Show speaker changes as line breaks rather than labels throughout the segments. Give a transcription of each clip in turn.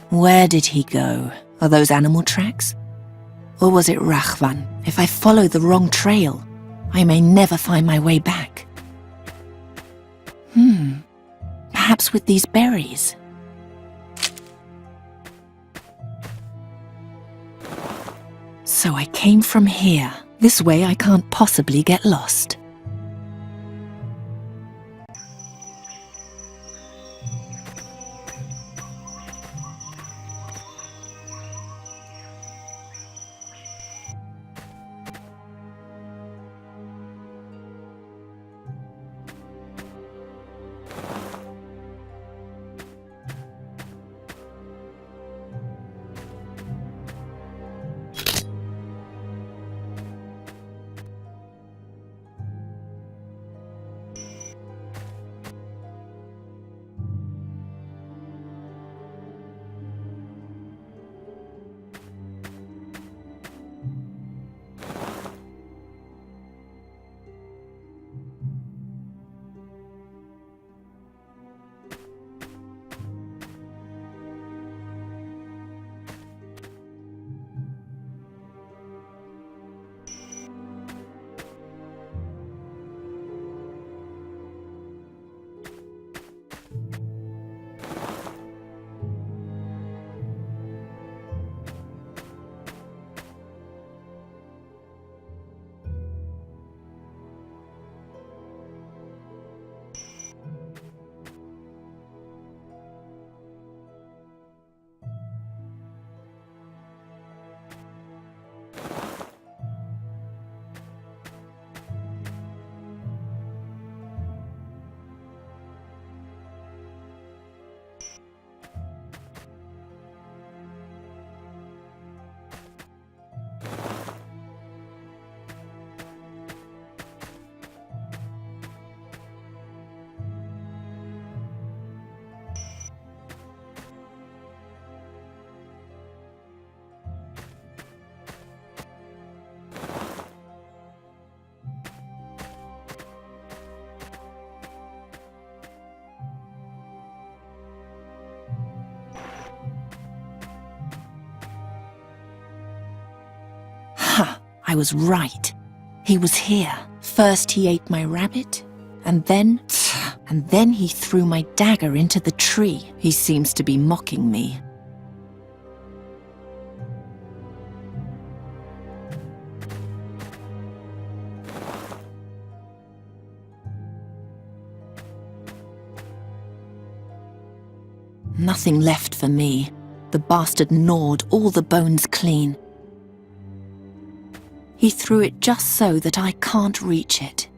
Where did he go? Are those animal tracks? Or was it Rachvan? If I follow the wrong trail, I may never find my way back. Perhaps with these berries. So I came from here. This way I can't possibly get lost. I was right. He was here. First he ate my rabbit, and then he threw my dagger into the tree. He seems to be mocking me. Nothing left for me. The bastard gnawed all the bones clean. He threw it just so that I can't reach it.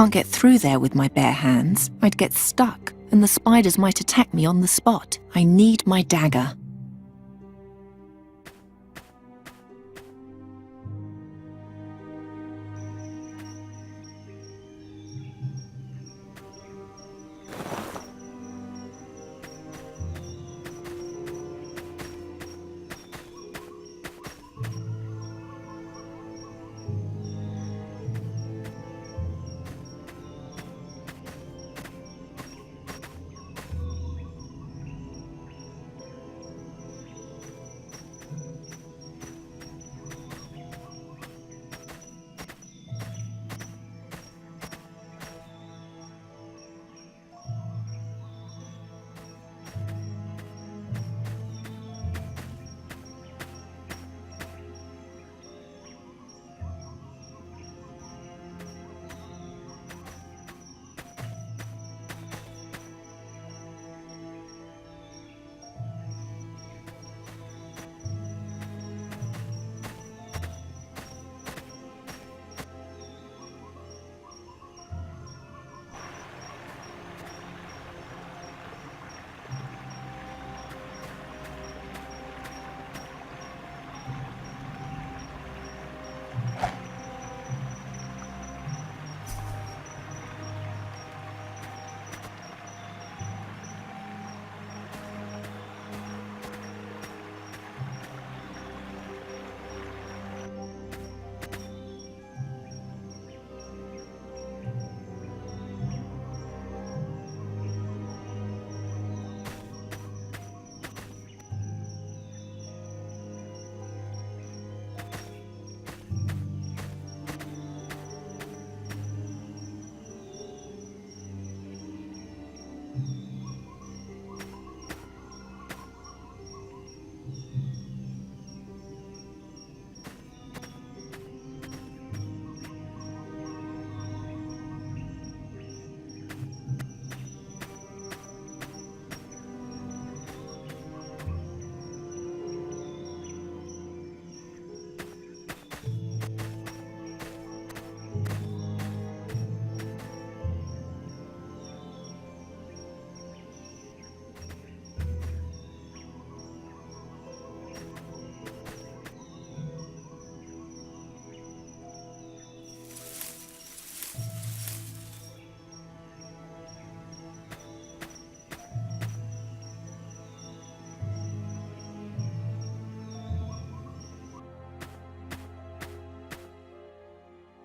can't get through there with my bare hands. I'd get stuck, and the spiders might attack me on the spot. I need my dagger.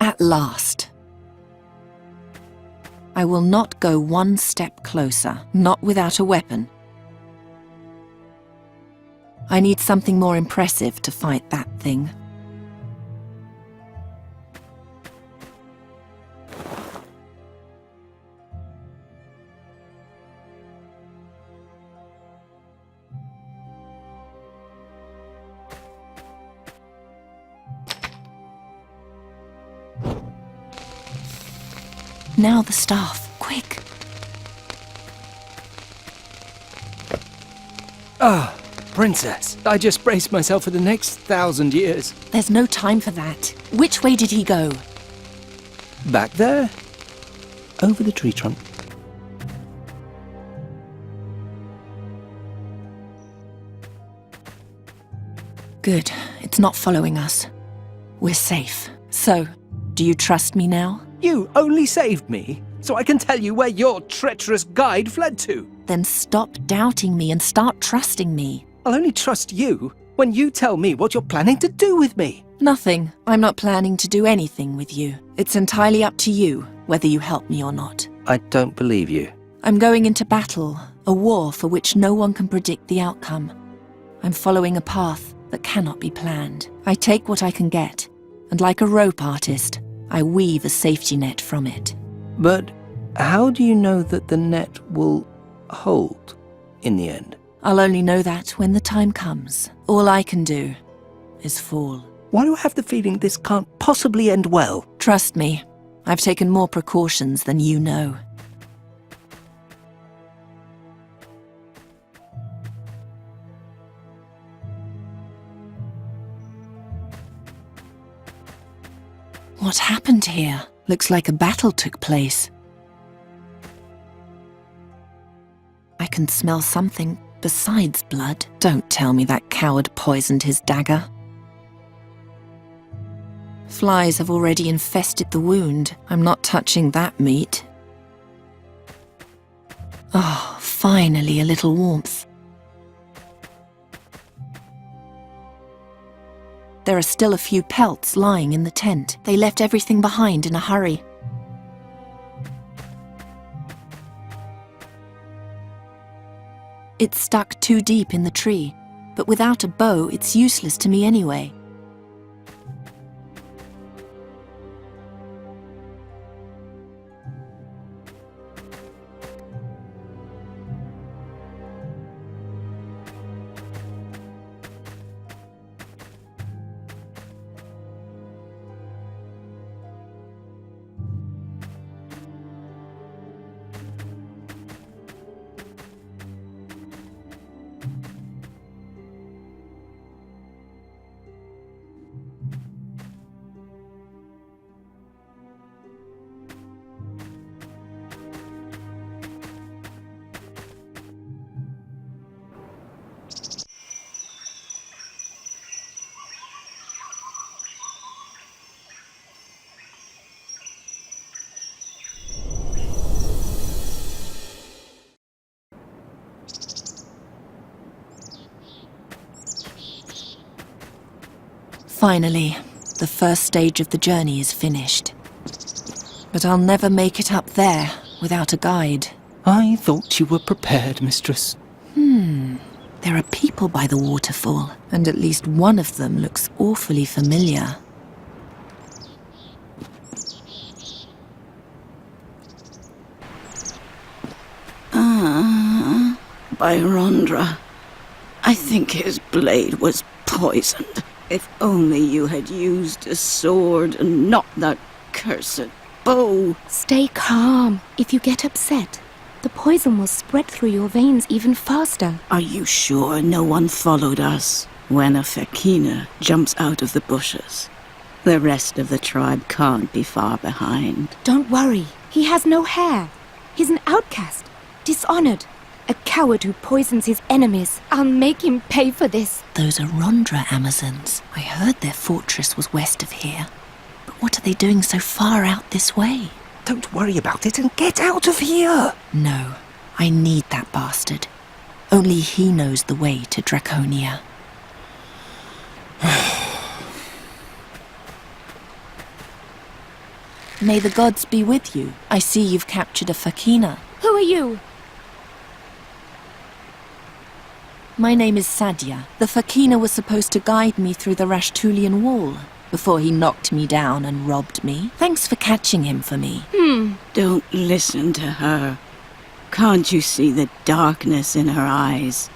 At last. I will not go one step closer, not without a weapon. I need something more impressive to fight that thing. Now the staff, quick!
Ah, Princess, I just braced myself for the next 1,000 years.
There's no time for that. Which way did he go?
Back there? Over the tree trunk.
Good, it's not following us. We're safe. So, do you trust me now?
You only saved me, so I can tell you where your treacherous guide fled to.
Then stop doubting me and start trusting me.
I'll only trust you when you tell me what you're planning to do with me.
Nothing. I'm not planning to do anything with you. It's entirely up to you whether you help me or not.
I don't believe you.
I'm going into battle, a war for which no one can predict the outcome. I'm following a path that cannot be planned. I take what I can get, and like a rope artist, I weave a safety net from it.
But how do you know that the net will hold in the end?
I'll only know that when the time comes. All I can do is fall.
Why do I have the feeling this can't possibly end well?
Trust me, I've taken more precautions than you know. What happened here? Looks like a battle took place. I can smell something besides blood. Don't tell me that coward poisoned his dagger. Flies have already infested the wound. I'm not touching that meat. Oh, finally a little warmth. There are still a few pelts lying in the tent. They left everything behind in a hurry. It's stuck too deep in the tree, but without a bow, it's useless to me anyway. Finally, the first stage of the journey is finished. But I'll never make it up there without a guide.
I thought you were prepared, mistress.
There are people by the waterfall, and at least one of them looks awfully familiar.
Byrondra. I think his blade was poisoned. If only you had used a sword and not that cursed bow.
Stay calm. If you get upset, the poison will spread through your veins even faster.
Are you sure no one followed us? When a Fakina jumps out of the bushes, the rest of the tribe can't be far behind.
Don't worry. He has no hair. He's an outcast, dishonored, a coward who poisons his enemies. I'll make him pay for this.
Those are Rondra Amazons. I heard their fortress was west of here. But what are they doing so far out this way?
Don't worry about it and get out of here!
No, I need that bastard. Only he knows the way to Draconia. May the gods be with you. I see you've captured a Fakina.
Who are you?
My name is Sadia. The Fakina was supposed to guide me through the Rashtulian wall before he knocked me down and robbed me. Thanks for catching him for me.
Don't listen to her. Can't you see the darkness in her eyes?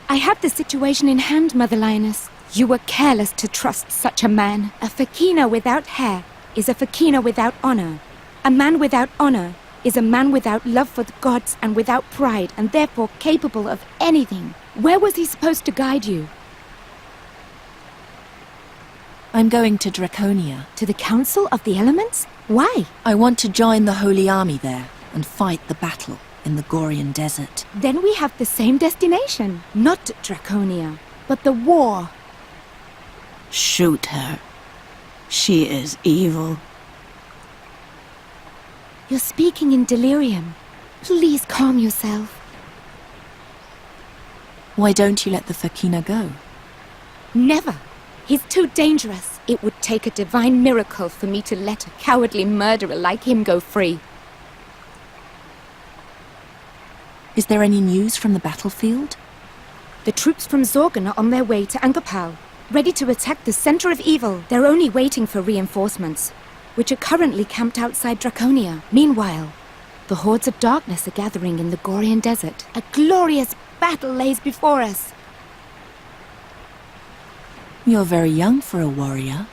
I have the situation in hand, Mother Lioness. You were careless to trust such a man. A Fakina without hair is a Fakina without honor. A man without honor is a man without love for the gods and without pride, and therefore capable of anything. Where was he supposed to guide you?
I'm going to Draconia.
To the Council of the Elements? Why?
I want to join the Holy Army there and fight the battle in the Gorian Desert.
Then we have the same destination. Not Draconia, but the war.
Shoot her. She is evil.
You're speaking in delirium. Please calm yourself.
Why don't you let the Fakina go?
Never. He's too dangerous. It would take a divine miracle for me to let a cowardly murderer like him go free.
Is there any news from the battlefield?
The troops from Zorgan are on their way to Angkopal, ready to attack the center of evil. They're only waiting for reinforcements, which are currently camped outside Draconia. Meanwhile, the hordes of darkness are gathering in the Gorian Desert. A glorious battle lays before us.
You're very young for a warrior.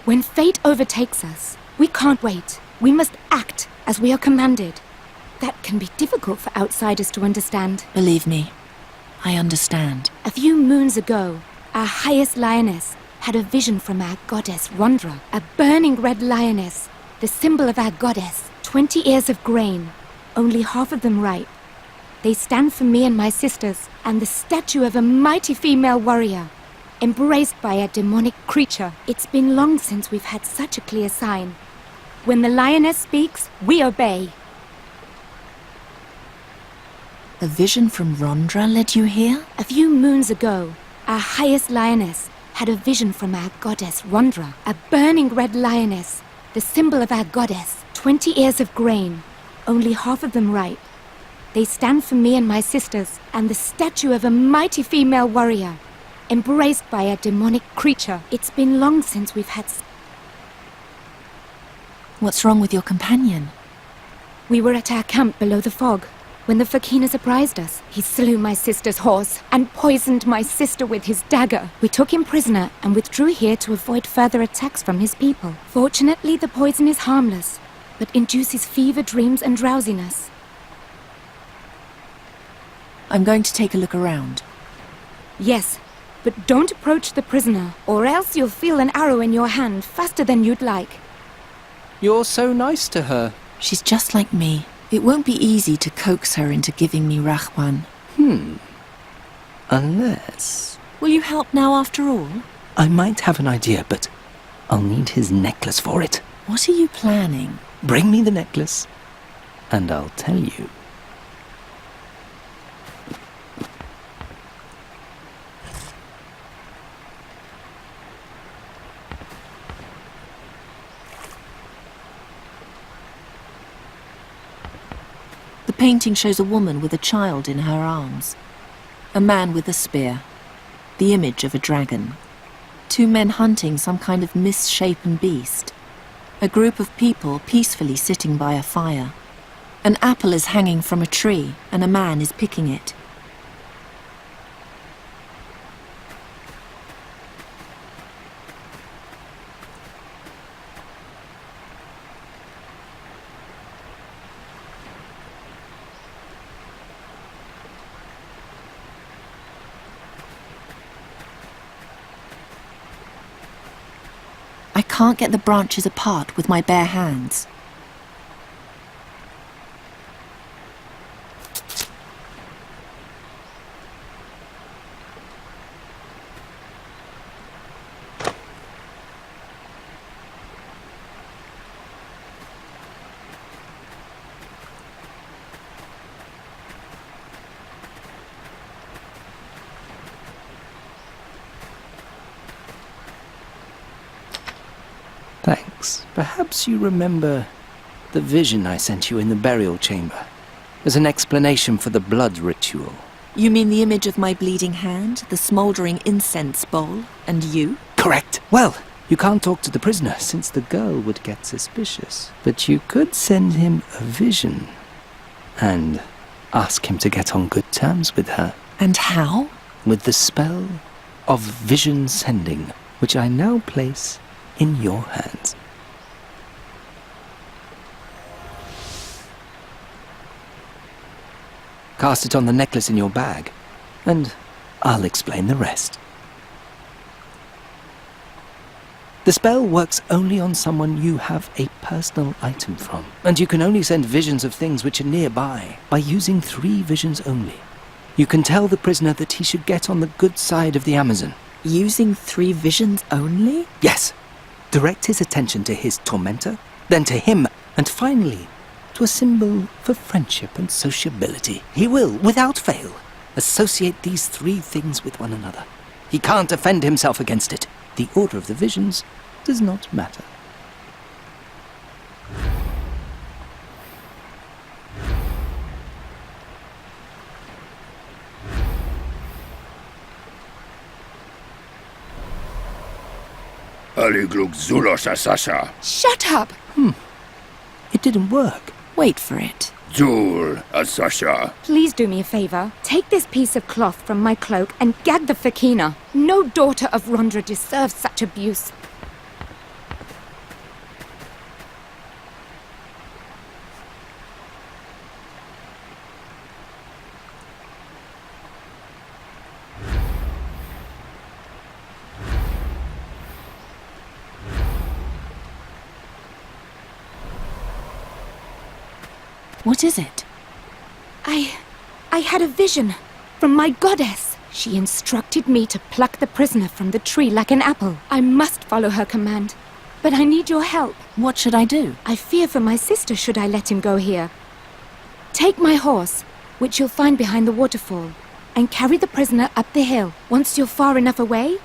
When fate overtakes us, we can't wait. We must act as we are commanded. That can be difficult for outsiders to understand.
Believe me, I understand.
A few moons ago, our highest lioness had a vision from our goddess Rondra, a burning red lioness, the symbol of our goddess. 20 ears of grain, only half of them ripe. They stand for me and my sisters, and the statue of a mighty female warrior, embraced by a demonic creature. It's been long since we've had such a clear sign. When the lioness speaks, we obey.
A vision from Rondra led you here?
A few moons ago, our highest lioness had a vision from our goddess Rondra, a burning red lioness, the symbol of our goddess. 20 ears of grain, only half of them ripe. They stand for me and my sisters, and the statue of a mighty female warrior, embraced by a demonic creature. It's been long since we've had...
What's wrong with your companion?
We were at our camp below the fog, when the Fakina surprised us. He slew my sister's horse, and poisoned my sister with his dagger. We took him prisoner, and withdrew here to avoid further attacks from his people. Fortunately, the poison is harmless, but induces fever, dreams, and drowsiness.
I'm going to take a look around.
Yes, but don't approach the prisoner, or else you'll feel an arrow in your hand faster than you'd like.
You're so nice to her.
She's just like me. It won't be easy to coax her into giving me Rahwan.
Unless...
Will you help now after all?
I might have an idea, but I'll need his necklace for it.
What are you planning?
Bring me the necklace, and I'll tell you.
The painting shows a woman with a child in her arms. A man with a spear. The image of a dragon. 2 men hunting some kind of misshapen beast. A group of people peacefully sitting by a fire. An apple is hanging from a tree, and a man is picking it. I can't get the branches apart with my bare hands.
Thanks. Perhaps you remember the vision I sent you in the burial chamber as an explanation for the blood ritual.
You mean the image of my bleeding hand, the smouldering incense bowl, and you?
Correct. Well, you can't talk to the prisoner since the girl would get suspicious. But you could send him a vision and ask him to get on good terms with her.
And how?
With the spell of vision sending, which I now place in your hands. Cast it on the necklace in your bag, and I'll explain the rest. The spell works only on someone you have a personal item from, and you can only send visions of things which are nearby by using 3 visions only. You can tell the prisoner that he should get on the good side of the Amazon.
Using 3 visions only?
Yes. Direct his attention to his tormentor, then to him, and finally to a symbol for friendship and sociability. He will, without fail, associate these 3 things with one another. He can't defend himself against it. The order of the visions does not matter.
Aligluk Zulosha Sasha.
Shut up!
It didn't work.
Wait for it.
Zul Asasha.
Please do me a favor. Take this piece of cloth from my cloak and gag the Fakina. No daughter of Rondra deserves such abuse.
What is it?
I had a vision from my goddess. She instructed me to pluck the prisoner from the tree like an apple. I must follow her command. But I need your help.
What should I do?
I fear for my sister should I let him go here. Take my horse, which you'll find behind the waterfall, and carry the prisoner up the hill. Once you're far enough away,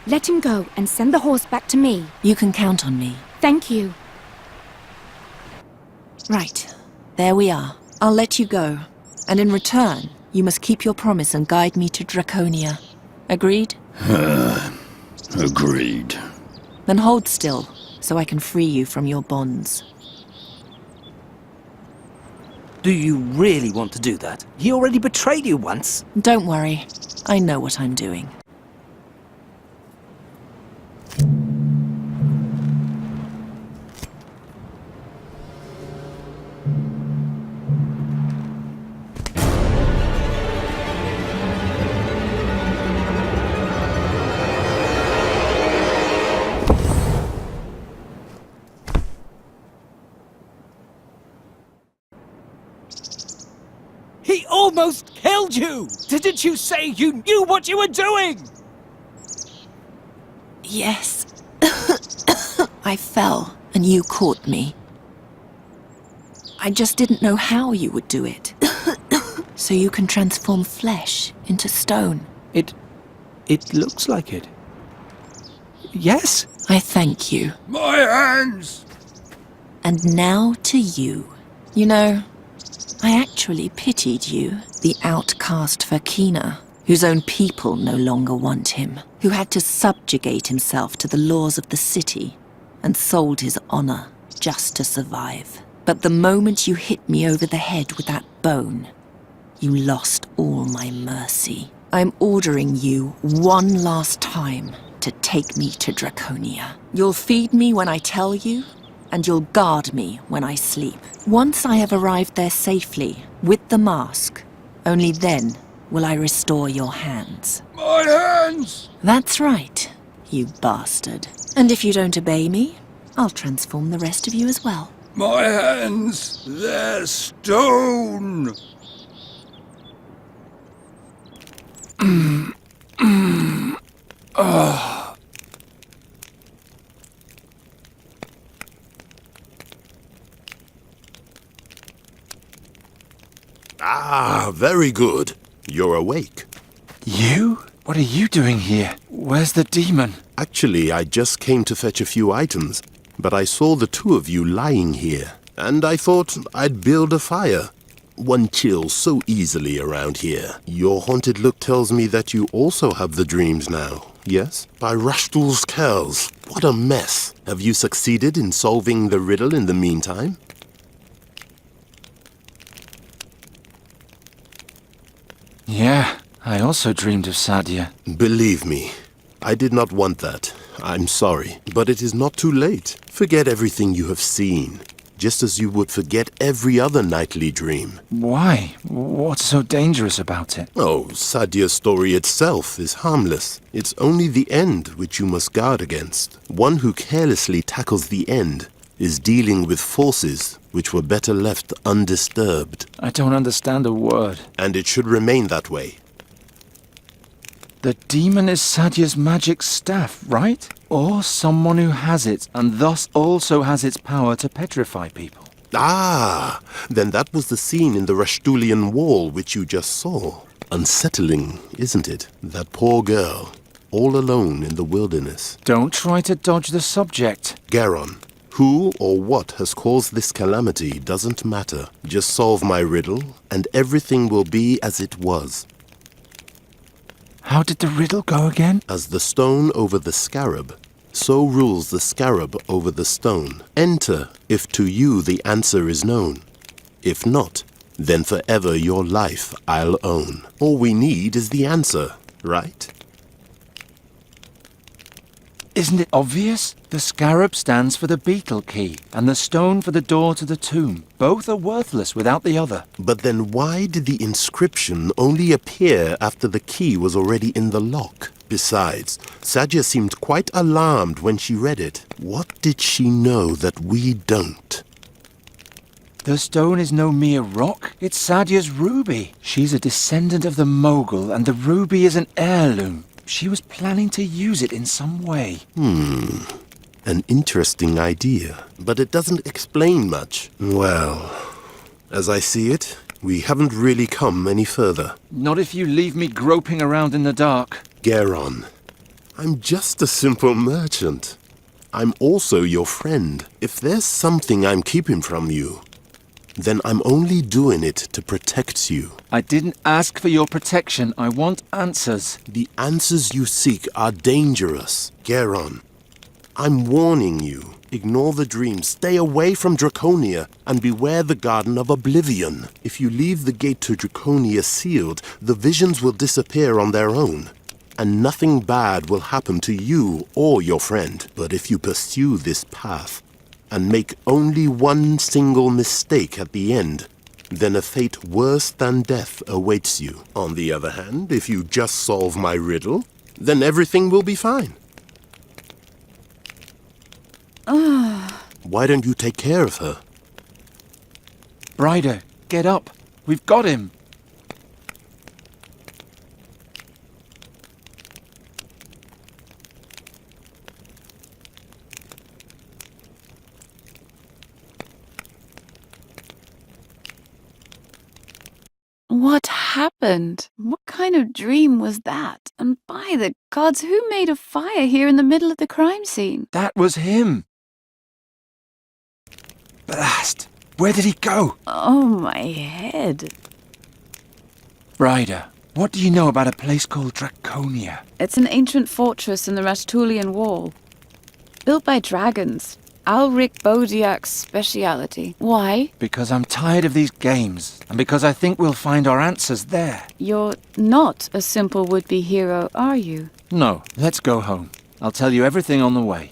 let him go and send the horse back to me.
You can count on me.
Thank you.
Right. There we are. I'll let you go. And in return, you must keep your promise and guide me to Draconia. Agreed?
Agreed.
Then hold still, so I can free you from your bonds.
Do you really want to do that? He already betrayed you once.
Don't worry. I know what I'm doing.
He almost killed you! Didn't you say you knew what you were doing?
Yes. I fell, and you caught me. I just didn't know how you would do it. So you can transform flesh into stone.
It looks like it. Yes?
I thank you.
My hands!
And now to you. You know, I actually pitied you, the outcast Fakina, whose own people no longer want him, who had to subjugate himself to the laws of the city and sold his honor just to survive. But the moment you hit me over the head with that bone, you lost all my mercy. I'm ordering you one last time to take me to Draconia. You'll feed me when I tell you, and you'll guard me when I sleep. Once I have arrived there safely, with the mask, only then will I restore your hands.
My hands!
That's right, you bastard. And if you don't obey me, I'll transform the rest of you as well.
My hands! They're stone!
Ah, very good. You're awake.
You? What are you doing here? Where's the demon?
Actually, I just came to fetch a few items, but I saw the two of you lying here, and I thought I'd build a fire. One chills so easily around here. Your haunted look tells me that you also have the dreams now, yes? By Rashtul's Kells, what a mess. Have you succeeded in solving the riddle in the meantime?
Yeah, I also dreamed of Sadia.
Believe me, I did not want that. I'm sorry, but it is not too late. Forget everything you have seen, just as you would forget every other nightly dream.
Why? What's so dangerous about it?
Oh, Sadia's story itself is harmless. It's only the end which you must guard against. One who carelessly tackles the end is dealing with forces which were better left undisturbed.
I don't understand a word.
And it should remain that way.
The demon is Sadia's magic staff, right? Or someone who has it, and thus also has its power to petrify people.
Ah, then that was the scene in the Rashtulian wall which you just saw. Unsettling, isn't it? That poor girl, all alone in the wilderness.
Don't try to dodge the subject.
Garon, who or what has caused this calamity doesn't matter. Just solve my riddle, and everything will be as it was.
How did the riddle go again?
As the stone over the scarab, so rules the scarab over the stone. Enter if to you the answer is known. If not, then forever your life I'll own. All we need is the answer, right?
Isn't it obvious? The scarab stands for the beetle key, and the stone for the door to the tomb. Both are worthless without the other.
But then why did the inscription only appear after the key was already in the lock? Besides, Sadia seemed quite alarmed when she read it. What did she know that we don't?
The stone is no mere rock. It's Sadia's ruby. She's a descendant of the Mogul, and the ruby is an heirloom. She was planning to use it in some way.
An interesting idea, but it doesn't explain much. Well, as I see it, we haven't really come any further.
Not if you leave me groping around in the dark.
Geron, I'm just a simple merchant. I'm also your friend. If there's something I'm keeping from you, then I'm only doing it to protect you.
I didn't ask for your protection. I want answers.
The answers you seek are dangerous, Geron. I'm warning you. Ignore the dream, stay away from Draconia, and beware the Garden of Oblivion. If you leave the gate to Draconia sealed, the visions will disappear on their own, and nothing bad will happen to you or your friend. But if you pursue this path, and make only one single mistake at the end, then a fate worse than death awaits you. On the other hand, if you just solve my riddle, then everything will be fine. Why don't you take care of her?
Ryder, get up. We've got him.
What happened? What kind of dream was that? And by the gods, who made a fire here in the middle of the crime scene?
That was him. Blast! Where did he go?
Oh, my head.
Ryder, what do you know about a place called Draconia?
It's an ancient fortress in the Rastulian Wall. Built by dragons. Alric Bodiak's speciality. Why?
Because I'm tired of these games, and because I think we'll find our answers there.
You're not a simple would-be hero, are you?
No, let's go home. I'll tell you everything on the way.